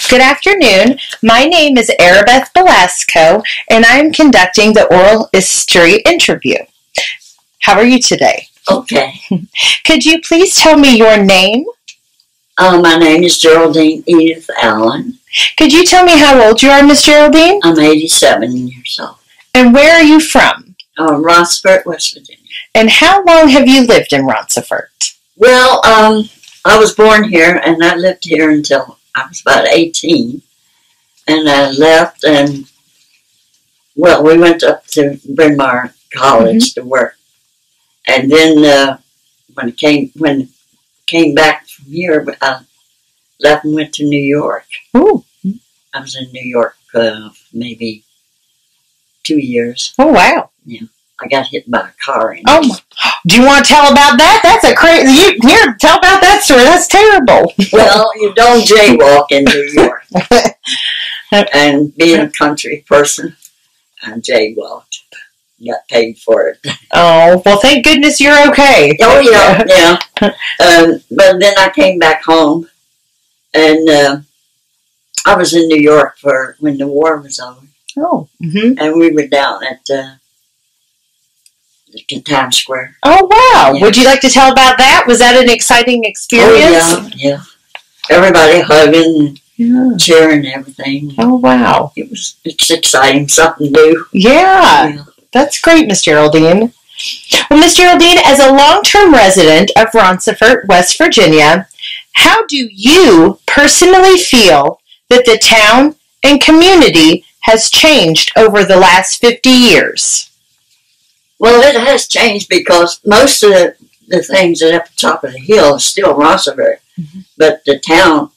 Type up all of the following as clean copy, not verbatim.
Good afternoon. My name is Arabeth Balasko, and I am conducting the oral history interview. How are you today? Okay. Could you please tell me your name? My name is Geraldine Allen. Could you tell me how old you are, Miss Geraldine? I'm 87 years old. And where are you from? Ronceverte, West Virginia. And how long have you lived in Ronceverte? Well, I was born here, and I lived here until I was about 18. And I left, and, well, we went up to Bryn Mawr College to work. And then when I came back from here, I left and went to New York. Ooh. I was in New York maybe 2 years. Oh, wow. Yeah. I got hit by a car. Do you want to tell about that? That's a crazy. Here, tell about that story. That's terrible. Well, you don't jaywalk in New York. And being a country person, I jaywalked. Got paid for it. Oh, well, thank goodness you're okay. Oh, yeah. But then I came back home, and I was in New York for when the war was over. Oh. And we were down at Times Square. Oh, wow. Yeah. Would you like to tell about that? Was that an exciting experience? Oh, yeah. Everybody hugging, cheering, and everything. Oh, wow. It's exciting, something new. Yeah. That's great, Miss Geraldine. Well, Miss Geraldine, as a long-term resident of Ronceverte, West Virginia, how do you personally feel that the town and community has changed over the last 50 years? Well, it has changed because most of the things that are at the top of the hill are still Ronceverte. But the town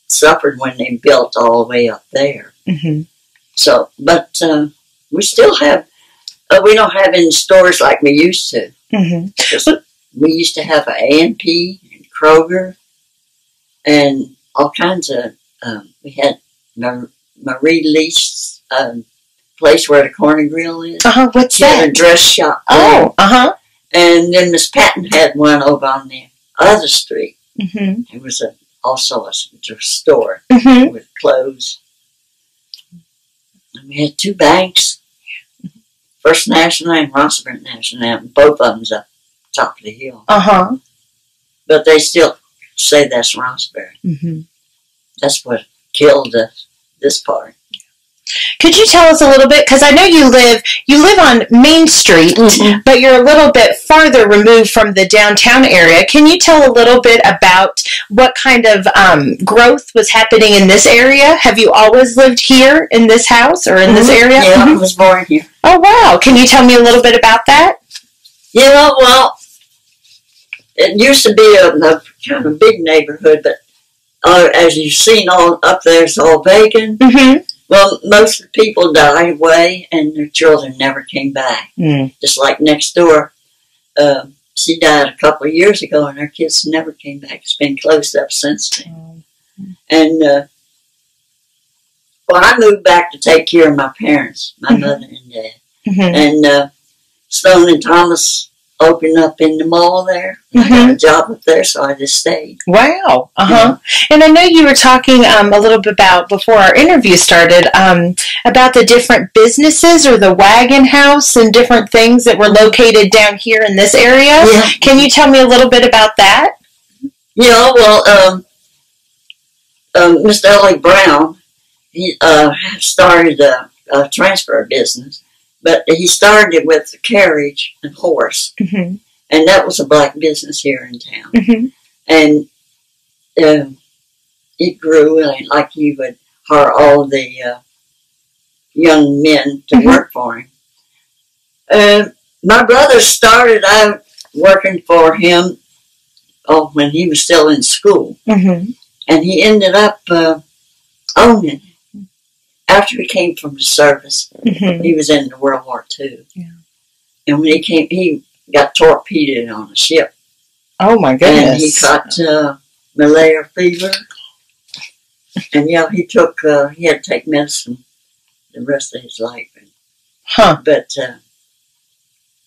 suffered when they built all the way up there. So, but we still have, we don't have any stores like we used to. We used to have an A&P and Kroger and all kinds of, we had Marie Lee's place where the corner grill is. What's she had that? a dress shop Oh, there. And then Miss Patton had one over on the other street. It was also a store with clothes. And we had two banks, First National and Ronceverte National, and both of them's up top of the hill. But they still say that's Ronceverte. That's what killed this part. Could you tell us a little bit, because I know you live on Main Street, but you're a little bit farther removed from the downtown area. Can you tell a little bit about what kind of growth was happening in this area? Have you always lived here in this house or in this area? Yeah, I was born here. Oh, wow. Can you tell me a little bit about that? Yeah, well, it used to be a kind of big neighborhood, but as you've seen, all up there, it's all vacant. Well, most of the people died away, and their children never came back. Just like next door, she died a couple of years ago, and her kids never came back. It's been closed up since then. And well, I moved back to take care of my parents, my mother and dad. And Stone and Thomas opened up in the mall there. I got a job up there, so I just stayed. Wow. And I know you were talking a little bit about, before our interview started, about the different businesses or the wagon house and different things that were located down here in this area. Can you tell me a little bit about that? Yeah, well, Mr. Ollie Brown, he started a transfer business. But he started with the carriage and horse, and that was a black business here in town. And it grew, like he would hire all the young men to work for him. My brother started out working for him when he was still in school, and he ended up owning it. After he came from the service, he was in World War II. And when he came, he got torpedoed on a ship. Oh, my goodness. And he caught malaria fever. And, he had to take medicine the rest of his life. But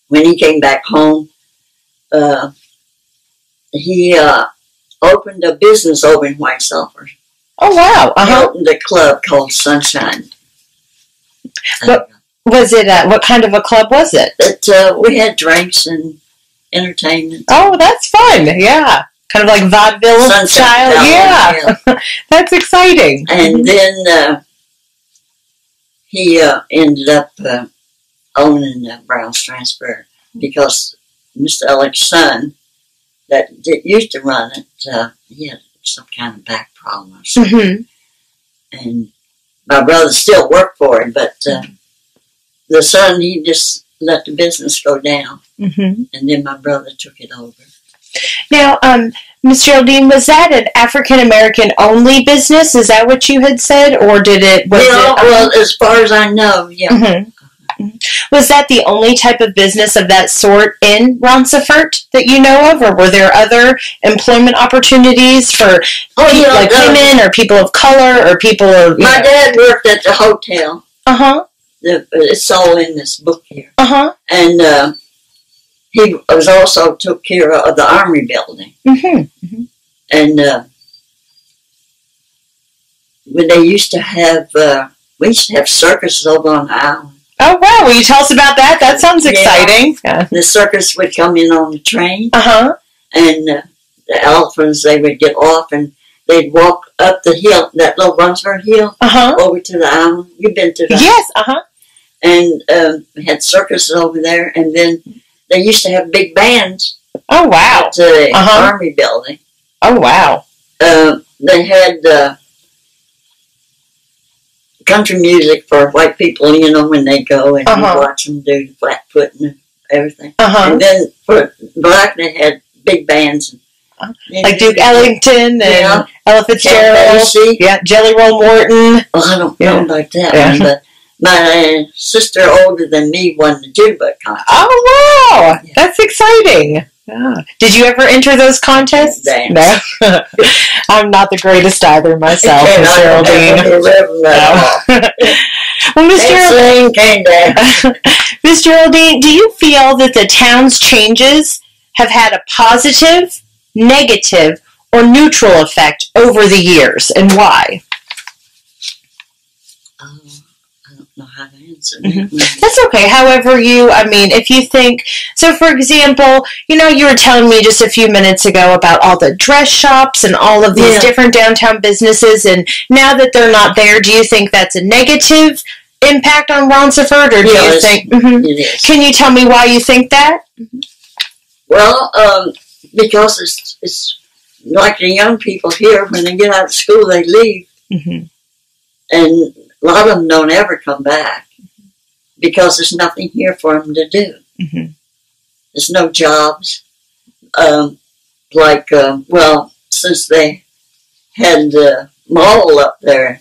when he came back home, he opened a business over in White Sulphur. Oh, wow. He opened a club called Sunshine. What was it? What kind of a club was it? We had drinks and entertainment. Oh, that's fun. Yeah. Kind of like vaudeville style. Yeah. That's exciting. And then he ended up owning Brown's Transfer because Mr. Ellick's son that used to run it, he had some kind of back problem or something. And my brother still worked for him, but the son, he just let the business go down. And then my brother took it over. Now, Ms. Geraldine, was that an African-American only business? Is that what you had said? Or did it... well, as far as I know, yeah. Was that the only type of business of that sort in Ronceverte that you know of? Or were there other employment opportunities for people like women or people of color or people of... My dad worked at the hotel. It's all in this book here. And he was also took care of the Army building. And when they used to have... we used to have circuses over on the island. Oh, wow. Will you tell us about that? That sounds exciting. Yeah. The circus would come in on the train. And the elephants, they would get off and they'd walk up the hill, that little Ronceverte hill, over to the island. You've been to that? Yes, And we had circuses over there. And then they used to have big bands. Oh, wow. At the Army building. Oh, wow. They had... country music for white people, you know, when they go and you watch them do the flatfoot and everything. And then for black, they had big bands. Like Duke Ellington and Ella Fitzgerald. Yeah, Jelly Roll Morton. Well, I don't know about that one, but my sister older than me won the jukebox contest. Oh, wow. That's exciting. Did you ever enter those contests? No. I'm not the greatest either myself, Miss Geraldine. Well, Miss Geraldine, do you feel that the town's changes have had a positive, negative, or neutral effect over the years, and why? I don't know how to answer that. That's okay. However if you think, so for example, you were telling me just a few minutes ago about all the dress shops and all of these different downtown businesses, and now that they're not there, do you think that's a negative impact on Ronceverte, or do you think, it is. Can you tell me why you think that? Well, because it's like the young people here, when they get out of school, they leave. And a lot of them don't ever come back because there's nothing here for them to do. There's no jobs. Since they had the mall up there,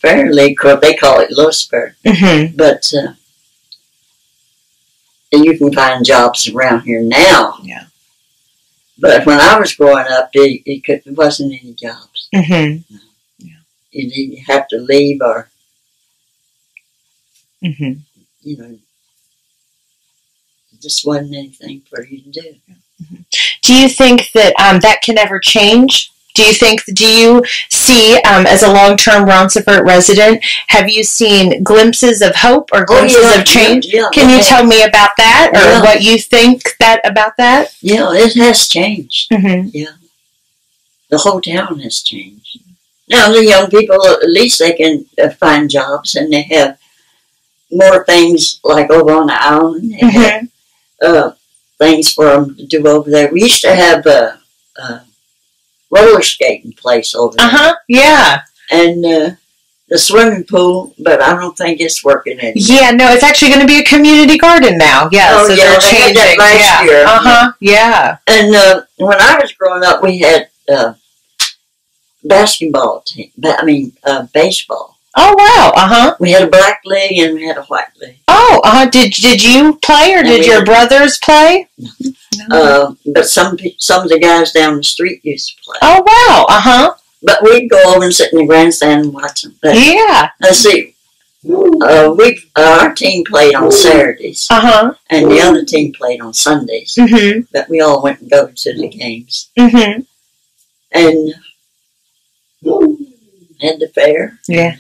fairly, they call it Lewisburg, but you can find jobs around here now. But when I was growing up, there wasn't any jobs. No. You didn't have to leave or, it just wasn't anything for you to do. Do you think that that can ever change? Do you see, as a long-term Ronceverte resident, have you seen glimpses of hope or glimpses of change? Can you tell me about that, or what you think about that? Yeah, it has changed. Yeah. The whole town has changed. Now, the young people, at least they can find jobs, and they have more things like over on the island. They have things for them to do over there. We used to have a roller skating place over there. And the swimming pool, but I don't think it's working anymore. Yeah, no, it's actually going to be a community garden now. Yeah, so they're changing. They had that last year. And when I was growing up, we had basketball team. Baseball. Oh, wow. We had a black league and we had a white league. Oh, Did you play, or did your brothers play? No. But some of the guys down the street used to play. Oh, wow. But we'd go over and sit in the grandstand and watch them. But, let's see. Our team played on Saturdays. And the other team played on Sundays. But we all went and go to the games. And had the fair. Yeah.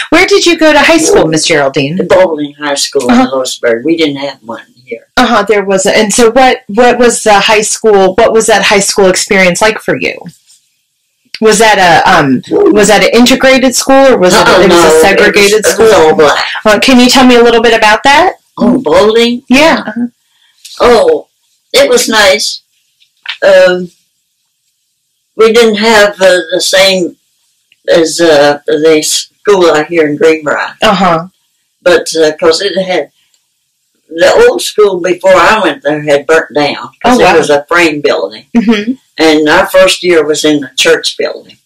Where did you go to high school, Miss Geraldine? The Bowling High School in Lewisburg. We didn't have one here. There was. And so what was the high school, what was that high school experience like for you? Was that an integrated school, or was it was a segregated school? It was all black. Can you tell me a little bit about that? Oh, bowling? Yeah. Oh, it was nice. We didn't have the same as the school out here in Greenbrier. But because it had, the old school before I went there had burnt down because it was a frame building. And our first year was in the church building.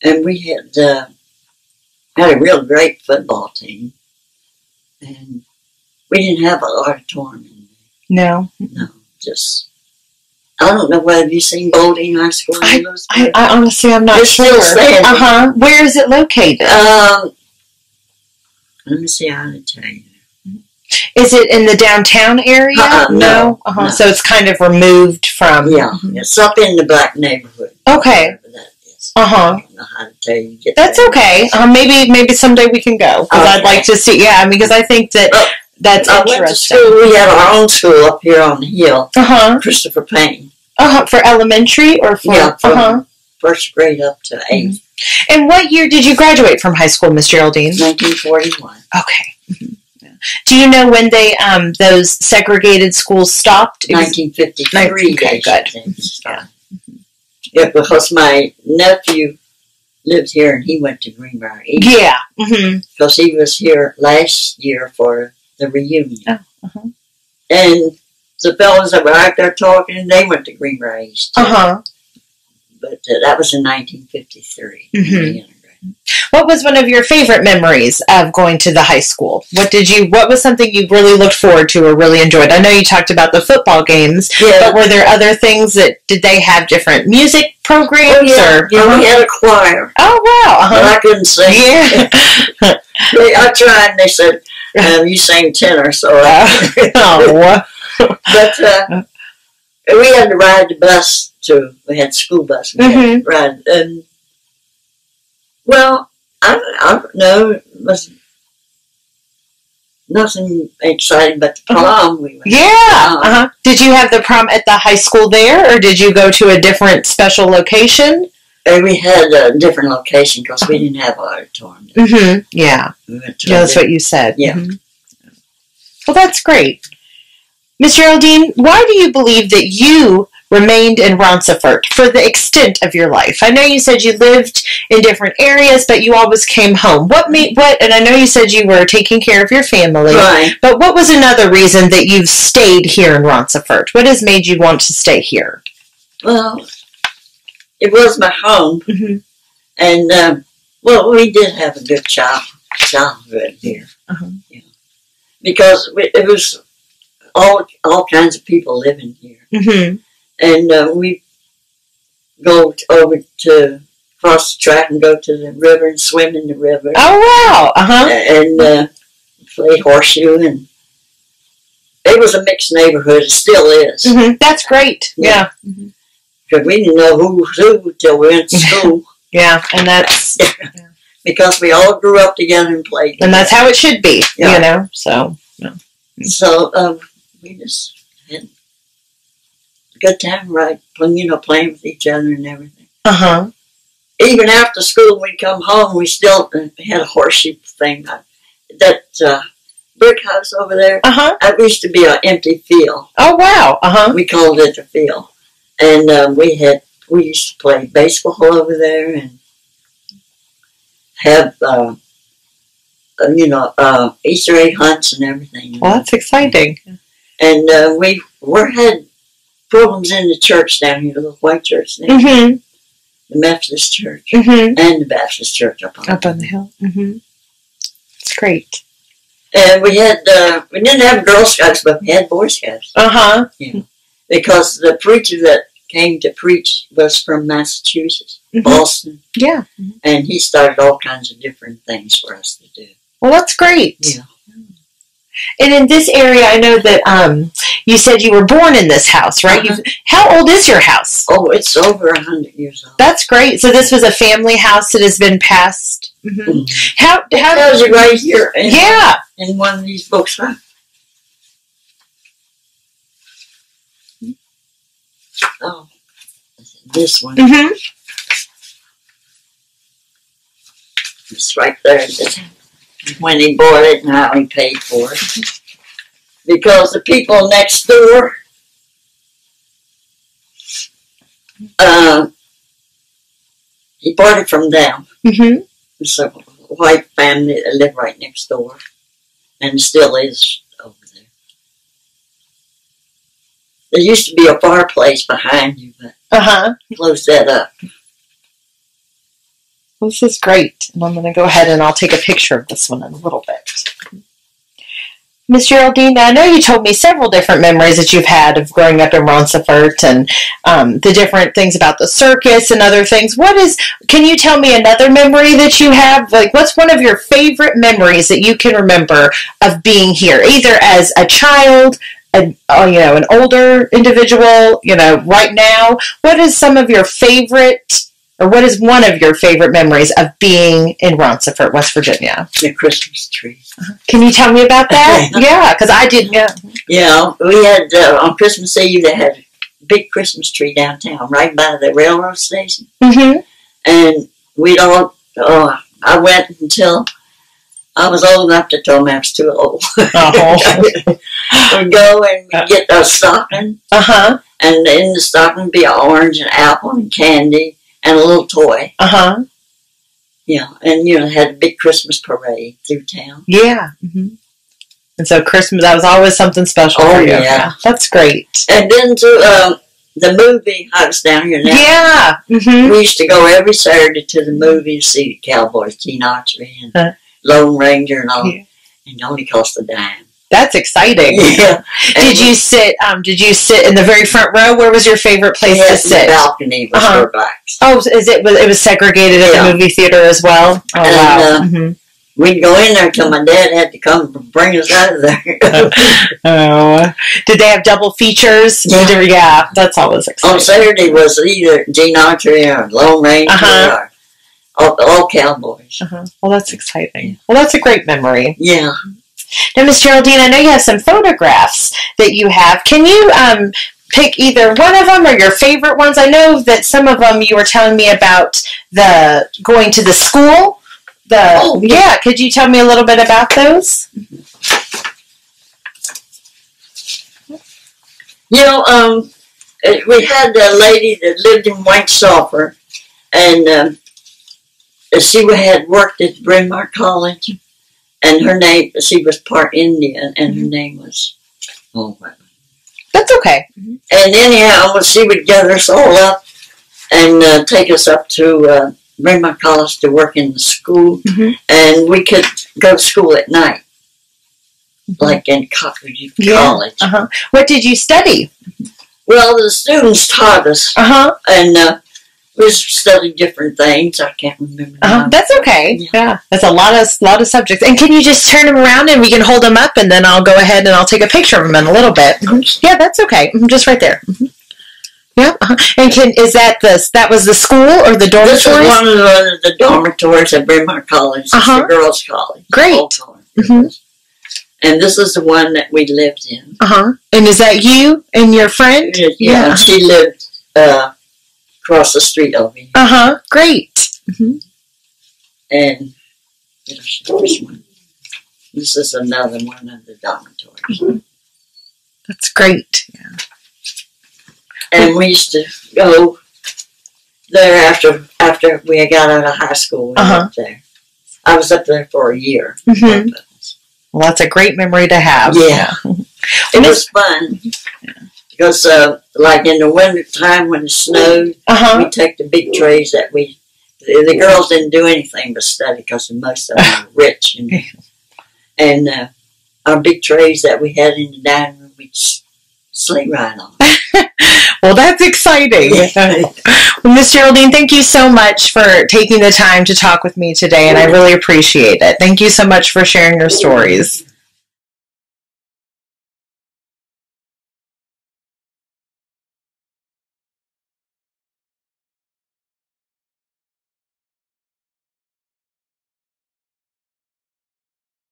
And we had a real great football team. And we didn't have an auditorium in there. No, just... I don't know whether you've seen Bowling High School in Lewisburg. I honestly, I'm not sure. Still standing. Where is it located? Let me see how to tell you. Is it in the downtown area? No. So it's kind of removed from... Yeah, it's up in the black neighborhood. Okay. That is. I don't know how to tell you. That's okay. Maybe someday we can go. Because I'd like to see... Yeah, because I think that... That's interesting. I went to school. We had our own school up here on the hill. Christopher Payne. For elementary or for... Yeah, from first grade up to 8th. And what year did you graduate from high school, Miss Geraldine? 1941. Okay. Do you know when they those segregated schools stopped? 1953. Okay, good. Yeah, because my nephew lived here and he went to Greenbrier. Yeah. Because he was here last year for the reunion. And the fellows that were out there talking, they went to Greenbrier East too. But that was in 1953. What was one of your favorite memories of going to the high school? What was something you really looked forward to or really enjoyed? I know you talked about the football games, but were there other things did they have different music programs? Yeah, we had a choir. Oh, wow. But I couldn't sing. Yeah. I tried and they said, you sang tenor, so But we had to ride the bus too. We had school bus. We had to ride. And, well, I don't know. It was nothing exciting but the prom. We went to. Did you have the prom at the high school there, or did you go to a different special location? We had a different location because we didn't have an auditorium. Yeah. We went to that's what you said. Yeah. Well, that's great. Miss Geraldine, why do you believe that you remained in Ronceverte for the extent of your life? I know you said you lived in different areas, but you always came home. And I know you said you were taking care of your family, but what was another reason that you've stayed here in Ronceverte? What has made you want to stay here? Well, it was my home, and, we did have a good childhood here. Because it was all kinds of people living here. And we go over to cross the track and go to the river and swim in the river. Oh, wow. And play horseshoe. And it was a mixed neighborhood. It still is. That's great. Yeah. Because we didn't know who's who till we went to school. And that's... Because we all grew up together and played together. And that's how it should be, you know, so... So, we just had a good time, playing with each other and everything. Even after school, we'd come home, we still had a horseshoe thing. That brick house over there, that used to be an empty field. Oh, wow. We called it the field. And we used to play baseball over there and have... Easter egg hunts and everything. Well, that's exciting. And we had programs in the church down here, the little white church now. The Methodist church. And the Baptist church up on the hill. It's great. And we didn't have Girl Scouts, but we had Boy Scouts. Because the preacher that came to preach was from Massachusetts, Boston. Yeah. And he started all kinds of different things for us to do. Well, that's great. Yeah. And in this area, I know that you said you were born in this house, right? How old is your house? Oh, it's over 100 years old. That's great. So this was a family house that has been passed. Mm-hmm. How tells you right here. In one of these books, huh? Oh, this one. Mm-hmm. It's right there. When he bought it and how he paid for it. Because the people next door, he bought it from them. Mm-hmm. It's a white family that lived right next door, and still is over there. There used to be a fireplace behind you, but closed that up. This is great. And I'm going to go ahead and I'll take a picture of this one in a little bit. Miss Geraldine, I know you told me several different memories that you've had of growing up in Ronceverte and the different things about the circus and other things. Can you tell me another memory that you have? Like, what's one of your favorite memories that you can remember of being here, either as a child, an older individual, right now? What is some of your favorite, or what is one of your favorite memories of being in Ronceverte, West Virginia? The Christmas tree. Can you tell me about that? Yeah, because I didn't. Yeah, we had, on Christmas Eve, they had a big Christmas tree downtown, right by the railroad station. Mm-hmm. And I went until I was old enough to tell me I was too old. We'd go and we'd get a stocking. And in the stocking would be an orange and apple and candy. And a little toy. Yeah, and had a big Christmas parade through town. Yeah. Mm-hmm. And so Christmas, that was always something special for you. Yeah. That's great. And then to the movie house down here now. Yeah. Mm-hmm. We used to go every Saturday to the movie to see the Cowboys, Gene Autry and Lone Ranger and all. Yeah. And it only cost a dime. That's exciting. Yeah. Did you sit in the very front row? Where was your favorite place to sit? The balcony was for blacks. Oh, it was segregated at the movie theater as well? Oh, and, wow. We'd go in there till my dad had to come bring us out of there. Did they have double features? Yeah, that's always exciting. On Saturday was either Gene Autry or Lone Ranger or all Cowboys. Well, that's exciting. Well, that's a great memory. Yeah. Now, Miss Geraldine, I know you have some photographs that you have. Can you pick either one of them or your favorite ones? I know that some of them you were telling me about going to the school. Yeah, could you tell me a little bit about those? We had a lady that lived in White Sulphur, and she had worked at Bryn Mawr College. And her name, she was part Indian, and her name was, That's okay. And anyhow, she would gather us all up and take us up to Bryn Mawr College to work in the school. And we could go to school at night, like in college. What did you study? Well, the students taught us. And we studied different things. I can't remember. That's okay. Yeah, that's a lot of subjects. And can you just turn them around and we can hold them up, and then I'll go ahead and I'll take a picture of them in a little bit. Yeah, that's okay. Just right there. Yeah. And that was the school or the dormitories? This was one of the dormitories at Bryn Mawr College. It's the girls' college. Great. And this is the one that we lived in. And is that you and your friend? Yeah. She lived across the street over here. Great. And this one. This is another one of the dormitories. That's great. Yeah. And we used to go there after we got out of high school. We went up there. I was up there for a year. Well, that's a great memory to have. Yeah. It was fun. Because, like in the winter time when it snowed, we'd take the big trays that the girls didn't do anything but study because most of them were rich. And our big trays that we had in the dining room, we'd sleigh ride on. Well, that's exciting. Well, Miss Geraldine, thank you so much for taking the time to talk with me today, and I really appreciate it. Thank you so much for sharing your stories.